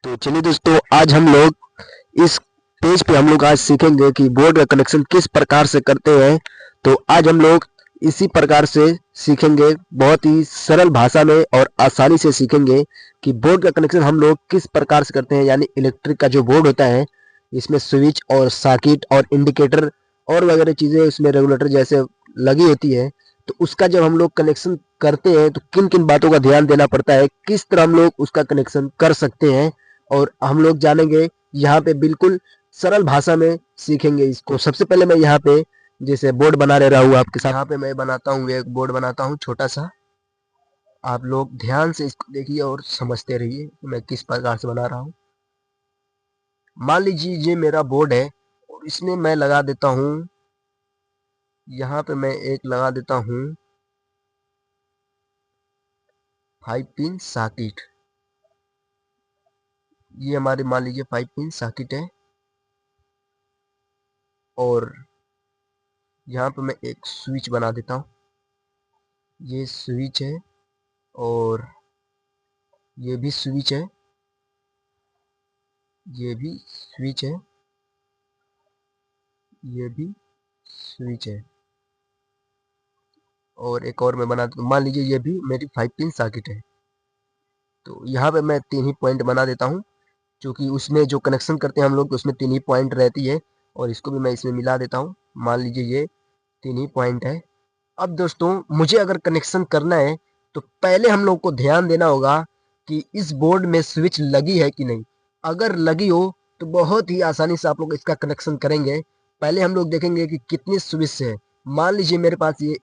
तो चलिए दोस्तों, आज हम लोग इस पेज पे हम लोग आज सीखेंगे कि बोर्ड का कनेक्शन किस प्रकार से करते हैं। तो आज हम लोग इसी प्रकार से सीखेंगे, बहुत ही सरल भाषा में और आसानी से सीखेंगे कि बोर्ड का कनेक्शन हम लोग किस प्रकार से करते हैं। यानी इलेक्ट्रिक का जो बोर्ड होता है, इसमें स्विच और सर्किट और इंडिकेटर और वगैरह चीज़ें उसमें रेगुलेटर जैसे लगी होती है। तो उसका जब हम लोग कनेक्शन करते हैं तो किन किन बातों का ध्यान देना पड़ता है, किस तरह हम लोग उसका कनेक्शन कर सकते हैं, और हम लोग जानेंगे यहाँ पे बिल्कुल सरल भाषा में सीखेंगे इसको। सबसे पहले मैं यहाँ पे जैसे बोर्ड बना ले रहा हूँ आपके साथ। यहाँ पे मैं बनाता हूँ, एक बोर्ड बनाता हूँ छोटा सा। आप लोग ध्यान से इसको देखिए और समझते रहिए मैं किस प्रकार से बना रहा हूँ। मान लीजिए ये मेरा बोर्ड है और इसमें मैं लगा देता हूँ, यहाँ पे मैं एक लगा देता हूँ 5 पिन सॉकेट। ये हमारे मान लीजिए 5 पिन सॉकेट है और यहाँ पे मैं एक स्विच बना देता हूँ। ये स्विच है और ये भी स्विच है, ये भी स्विच है, ये भी स्विच है और एक और मैं बना दूँ। मान लीजिए ये भी मेरी 5 पिन सॉकेट है। तो यहाँ पे मैं 3 ही पॉइंट बना देता हूँ, क्योंकि उसमें जो कनेक्शन करते हैं हम लोग तो उसमें 3 ही पॉइंट रहती है। और इसको भी मैं इसमें मिला देता हूँ। मान लीजिए ये 3 ही पॉइंट है। अब दोस्तों, मुझे अगर कनेक्शन करना है तो पहले हम लोग को ध्यान देना होगा कि इस बोर्ड में स्विच लगी है कि नहीं। अगर लगी हो तो बहुत ही आसानी से आप लोग इसका कनेक्शन करेंगे। पहले हम लोग देखेंगे कि कितनी स्विच है। मान लीजिए मेरे पास ये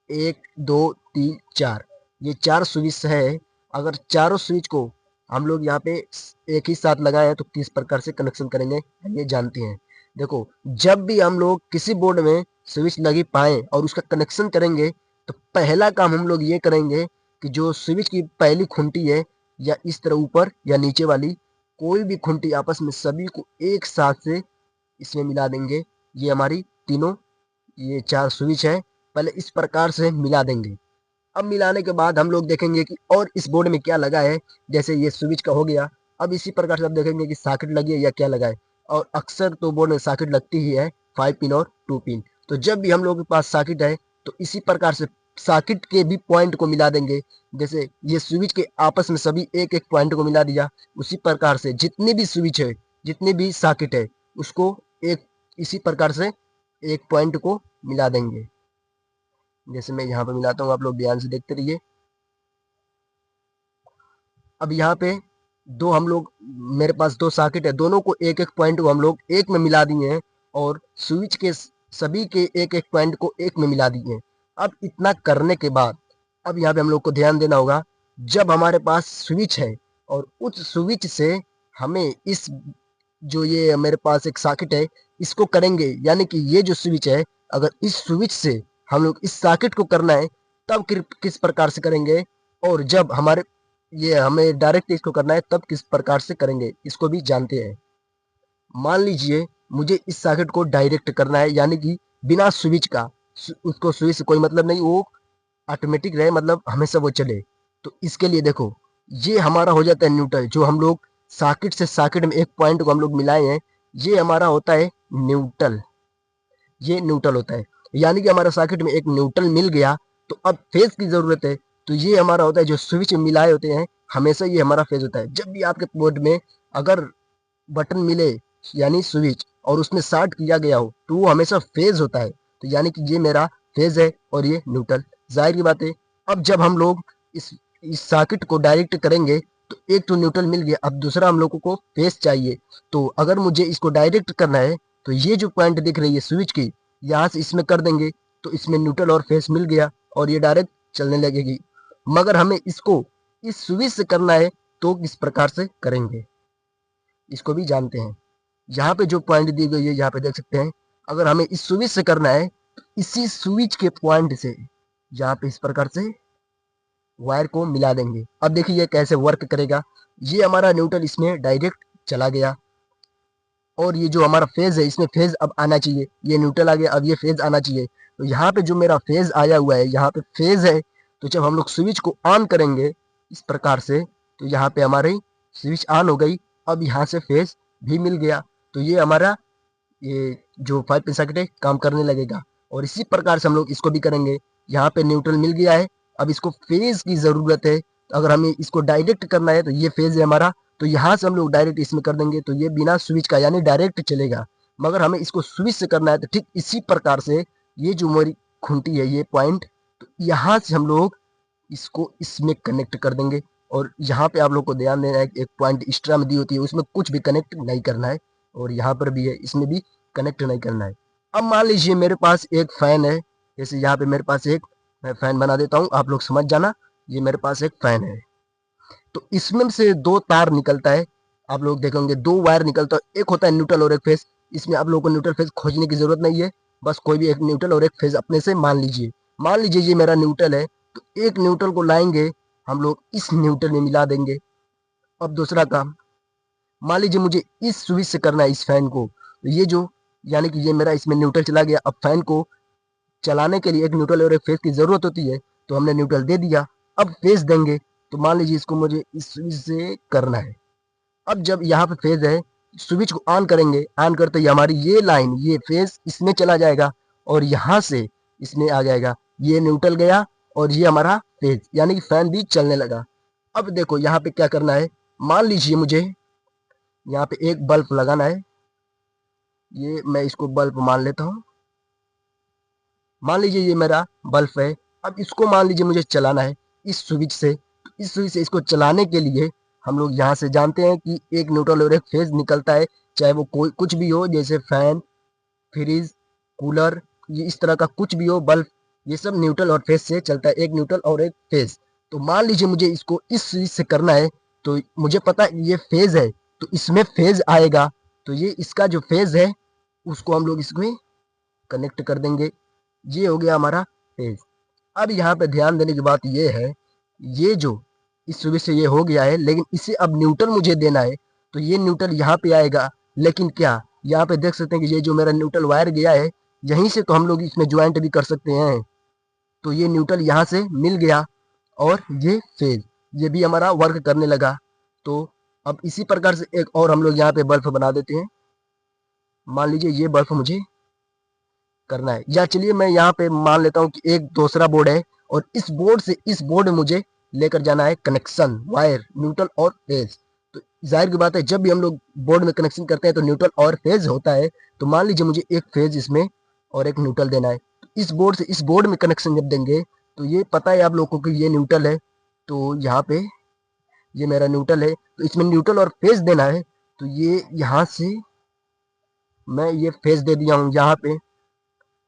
1 2 3 4, ये 4 स्विच है। अगर चारों स्विच को हम लोग यहाँ पे एक ही साथ लगाए हैं तो किस प्रकार से कनेक्शन करेंगे ये जानते हैं। देखो, जब भी हम लोग किसी बोर्ड में स्विच लगी पाए और उसका कनेक्शन करेंगे तो पहला काम हम लोग ये करेंगे कि जो स्विच की पहली खुंटी है, या इस तरह ऊपर या नीचे वाली कोई भी खुंटी, आपस में सभी को एक साथ से इसमें मिला देंगे। ये हमारी तीनों, ये 4 स्विच है, पहले इस प्रकार से मिला देंगे। अब मिलाने के बाद हम लोग देखेंगे कि और इस बोर्ड में क्या लगा है। जैसे ये स्विच का हो गया। अब इसी प्रकार से आप देखेंगे कि सॉकेट लगी है या क्या लगा है। और अक्सर तो बोर्ड में सॉकेट लगती ही है, 5 पिन और 2 पिन। तो जब भी हम लोग के पास सॉकेट है तो इसी प्रकार से सॉकेट के भी पॉइंट को मिला देंगे। जैसे ये स्विच के आपस में सभी एक एक पॉइंट को मिला दिया, उसी प्रकार से जितने भी स्विच है, जितने भी सॉकेट है, उसको एक इसी प्रकार से एक पॉइंट को मिला देंगे। जैसे मैं यहाँ पे मिलाता हूँ, आप लोग ध्यान से देखते रहिए। अब यहाँ पे दो हम लोग, मेरे पास 2 सॉकेट है, दोनों को एक एक पॉइंट को हम लोग एक में मिला दिए हैं और स्विच के सभी के एक एक पॉइंट को एक में मिला दिए हैं। अब इतना करने के बाद अब यहाँ पे हम लोग को ध्यान देना होगा, जब हमारे पास स्विच है और उस स्विच से हमें इस जो ये मेरे पास एक सॉकेट है इसको करेंगे। यानी कि ये जो स्विच है, अगर इस स्विच से हम लोग इस सॉकेट को करना है तब किस प्रकार से करेंगे, और जब हमारे ये हमें डायरेक्ट इसको करना है तब किस प्रकार से करेंगे, इसको भी जानते हैं। मान लीजिए मुझे इस सॉकेट को डायरेक्ट करना है, यानी कि बिना स्विच का। उसको स्विच से कोई मतलब नहीं, वो ऑटोमेटिक रहे, मतलब हमेशा वो चले। तो इसके लिए देखो, ये हमारा हो जाता है न्यूट्रल। जो हम लोग सॉकेट से सॉकेट में एक पॉइंट को हम लोग मिलाए हैं, ये हमारा होता है न्यूट्रल। ये न्यूट्रल होता है, यानी कि हमारा सॉकेट में एक न्यूट्रल मिल गया। तो अब फेज की जरूरत है, तो ये हमारा होता है जो स्विच मिलाए होते हैं, हमेशा ये हमारा फेज होता है। जब भी आपके बोर्ड में अगर बटन मिले यानी स्विच और उसमें शॉर्ट किया गया हो तो वो हमेशा फेज होता है। तो यानी कि ये मेरा फेज है और ये न्यूट्रल, जाहिर की बात है। अब जब हम लोग इस इस सॉकेट को डायरेक्ट करेंगे तो एक तो न्यूट्रल मिल गया, अब दूसरा हम लोगों को फेज चाहिए। तो अगर मुझे इसको डायरेक्ट करना है तो ये जो पॉइंट दिख रही है स्विच की, यहाँ से इसमें कर देंगे तो इसमें न्यूट्रल और फेज मिल गया और ये डायरेक्ट चलने लगेगी। मगर हमें इसको इस स्विच से करना है तो किस प्रकार से करेंगे, इसको भी जानते हैं। यहाँ पे जो पॉइंट दी गई है यहाँ पे देख सकते हैं। अगर हमें इस स्विच से करना है तो इसी स्विच के पॉइंट से यहाँ पे इस प्रकार से वायर को मिला देंगे। अब देखिए ये कैसे वर्क करेगा। ये हमारा न्यूट्रल इसमें डायरेक्ट चला गया और ये जो हमारा फेज है इसमें फेज अब आना चाहिए। ये न्यूट्रल आ गया, अब ये फेज आना चाहिए। तो यहाँ पे जो मेरा फेज आया हुआ है, यहाँ पे फेज है। तो जब हम लोग स्विच को ऑन करेंगे इस प्रकार से, तो यहाँ पे हमारी स्विच ऑन हो गई अब यहाँ से फेज भी मिल गया, तो ये हमारा ये जो 5 पिन सर्किट है काम करने लगेगा। और इसी प्रकार से हम लोग इसको भी करेंगे। यहाँ पे न्यूट्रल मिल गया है, अब इसको फेज की ज़रूरत है। तो अगर हमें इसको डायरेक्ट करना है तो ये फेज है हमारा, तो यहाँ से हम लोग डायरेक्ट इसमें कर देंगे, तो ये बिना स्विच का यानी डायरेक्ट चलेगा। मगर हमें इसको स्विच से करना है, तो ठीक इसी प्रकार से ये जो हमारी खूंटी है, ये पॉइंट, तो यहाँ से हम लोग इसको इसमें कनेक्ट कर देंगे। और यहाँ पे आप लोग को ध्यान देना है कि एक पॉइंट एक्स्ट्रा में दी होती है, उसमें कुछ भी कनेक्ट नहीं करना है। और यहाँ पर भी है, इसमें भी कनेक्ट नहीं करना है। अब मान लीजिए मेरे पास एक फैन है, जैसे यहाँ पे मेरे पास एक, मैं फैन बना देता हूँ, आप लोग समझ जाना। ये मेरे पास एक फैन है, तो इसमें से दो तार निकलता है, आप लोग देखेंगे दो वायर निकलता है, एक होता है न्यूट्रल और एक फेज। इसमें आप लोगों को न्यूट्रल फेज खोजने की जरूरत नहीं है, बस कोई भी एक न्यूट्रल और एक फेज अपने से मान लीजिए ये मेरा न्यूट्रल है, तो एक न्यूट्रल को लाएंगे हम लोग इस न्यूट्रल में मिला देंगे। अब दूसरा काम, मान लीजिए मुझे इस स्विच से करना है इस फैन को, तो ये जो यानी कि ये मेरा इसमें न्यूट्रल चला गया। अब फैन को चलाने के लिए एक न्यूट्रल और एक फेज की जरूरत होती है, तो हमने न्यूट्रल दे दिया, अब फेज देंगे। तो मान लीजिए इसको मुझे इस स्विच से करना है। अब जब यहाँ पे फेज है, स्विच को ऑन करेंगे, ऑन करते ही हमारी ये लाइन, ये फेज इसमें चला जाएगा और यहाँ से इसमें आ जाएगा, ये न्यूट्रल गया और ये हमारा फेज, यानी कि फैन भी चलने लगा। अब देखो यहाँ पे क्या करना है, मान लीजिए मुझे यहाँ पे एक बल्ब लगाना है, ये मैं इसको बल्ब मान लेता हूँ। मान लीजिए ये मेरा बल्ब है, अब इसको मान लीजिए मुझे चलाना है इस स्विच से। इस स्विच से इसको चलाने के लिए हम लोग यहाँ से जानते हैं कि एक न्यूट्रल और एक फेज निकलता है, चाहे वो कोई कुछ भी हो, जैसे फैन, फ्रिज, कूलर, ये इस तरह का कुछ भी हो, बल्ब, ये सब न्यूट्रल और फेज से चलता है, एक न्यूट्रल और एक फेज। तो मान लीजिए मुझे इसको इस स्विच से करना है, तो मुझे पता है ये फेज है, तो इसमें फेज आएगा, तो ये इसका जो फेज है उसको हम लोग इसमें कनेक्ट कर देंगे। ये हो गया हमारा फेज। अब यहाँ पे ध्यान देने की बात ये है, ये जो इस स्विच से ये हो गया है, लेकिन इसे अब न्यूट्रल मुझे देना है, तो ये न्यूट्रल यहाँ पे आएगा। लेकिन क्या यहाँ पे देख सकते हैं कि ये जो मेरा न्यूट्रल वायर गया है, यहीं से तो हम लोग इसमें ज्वाइंट भी कर सकते हैं। तो ये न्यूट्रल यहाँ से मिल गया और ये फेज, ये भी हमारा वर्क करने लगा। तो अब इसी प्रकार से एक और हम लोग यहाँ पे बल्ब बना देते हैं। मान लीजिए ये बल्ब मुझे करना है, या चलिए मैं यहाँ पे मान लेता हूँ कि एक दूसरा बोर्ड है और इस बोर्ड से इस बोर्ड में मुझे लेकर जाना है कनेक्शन वायर न्यूट्रल और फेज। तो जाहिर की बात है, जब भी हम लोग बोर्ड में कनेक्शन करते हैं तो न्यूट्रल और फेज होता है। तो मान लीजिए मुझे एक फेज इसमें और एक न्यूट्रल देना है, तो इस बोर्ड से इस बोर्ड में कनेक्शन जब देंगे, तो ये पता है आप लोगों को कि ये न्यूट्रल है, तो यहाँ पे ये मेरा न्यूट्रल है, तो इसमें न्यूट्रल और फेज देना है। तो ये यहाँ से मैं ये फेज दे दिया हूँ यहाँ पे,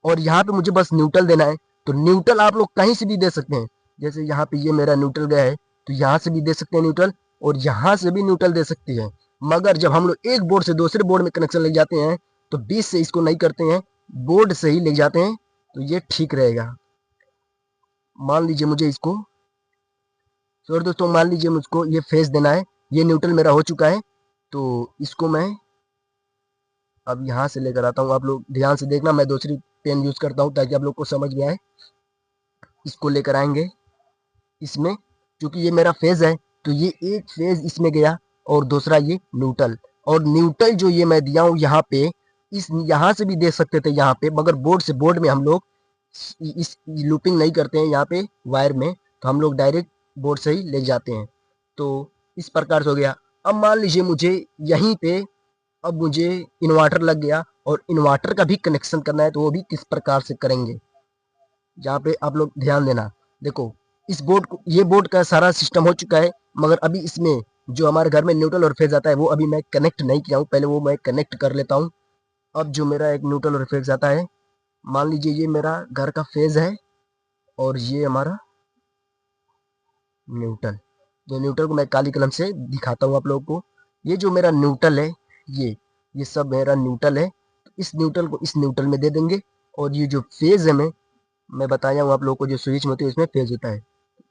और यहाँ पे मुझे बस न्यूट्रल देना है। तो न्यूट्रल आप लोग कहीं से भी दे सकते हैं, जैसे यहाँ पे ये मेरा न्यूट्रल गया है, तो यहाँ से भी दे सकते हैं न्यूट्रल, और यहाँ से भी न्यूट्रल दे सकते हैं। मगर जब हम लोग एक बोर्ड से दूसरे बोर्ड में कनेक्शन ले जाते हैं, तो बीच से इसको नहीं करते हैं, बोर्ड से ही ले जाते हैं, तो ये ठीक रहेगा। मान लीजिए मुझे इसको, सॉरी दोस्तों, मान लीजिए मुझको ये फेज देना है, ये न्यूट्रल मेरा हो चुका है, तो इसको मैं अब यहाँ से लेकर आता हूँ। आप लोग ध्यान से देखना, मैं दूसरी पेन यूज करता हूँ ताकि आप लोग को समझ में आए। इसको लेकर आएंगे इसमें, क्योंकि ये मेरा फेज है, तो ये एक फेज इसमें गया और दूसरा ये न्यूट्रल। और न्यूट्रल जो ये मैं दिया हूँ यहाँ पे, इस यहाँ से भी दे सकते थे यहाँ पे, मगर बोर्ड से बोर्ड में हम लोग इस लूपिंग नहीं करते हैं यहाँ पे वायर में, तो हम लोग डायरेक्ट बोर्ड से ही ले जाते हैं। तो इस प्रकार से हो गया। अब मान लीजिए मुझे यहीं पे, अब मुझे इन्वर्टर लग गया और इन्वर्टर का भी कनेक्शन करना है, तो वो भी किस प्रकार से करेंगे, जहाँ पे आप लोग ध्यान देना। देखो इस बोर्ड को, ये बोर्ड का सारा सिस्टम हो चुका है, मगर अभी इसमें जो हमारे घर में न्यूट्रल और फेज आता है वो अभी मैं कनेक्ट नहीं किया हूँ, पहले वो मैं कनेक्ट कर लेता हूँ। अब जो मेरा एक न्यूट्रल और फेज आता है, मान लीजिए ये मेरा घर का फेज है और ये हमारा न्यूट्रल। तो न्यूट्रल को मैं काली कलम से दिखाता हूँ आप लोगों को। ये जो मेरा न्यूट्रल है, ये सब मेरा न्यूट्रल है, तो इस न्यूट्रल को इस न्यूट्रल में दे देंगे। और ये जो फेज है मैं बताया हूँ आप लोगों को, जो स्विच में होती है उसमें फेज होता है,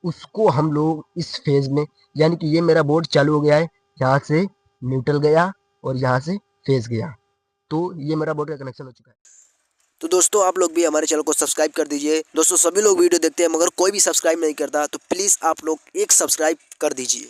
उसको हम लोग इस फेज में, यानी कि ये मेरा बोर्ड चालू हो गया है, यहाँ से न्यूट्रल गया और यहाँ से फेज गया, तो ये मेरा बोर्ड का कनेक्शन हो चुका है। तो दोस्तों आप लोग भी हमारे चैनल को सब्सक्राइब कर दीजिए। दोस्तों सभी लोग वीडियो देखते हैं मगर कोई भी सब्सक्राइब नहीं करता, तो प्लीज़ आप लोग एक सब्सक्राइब कर दीजिए।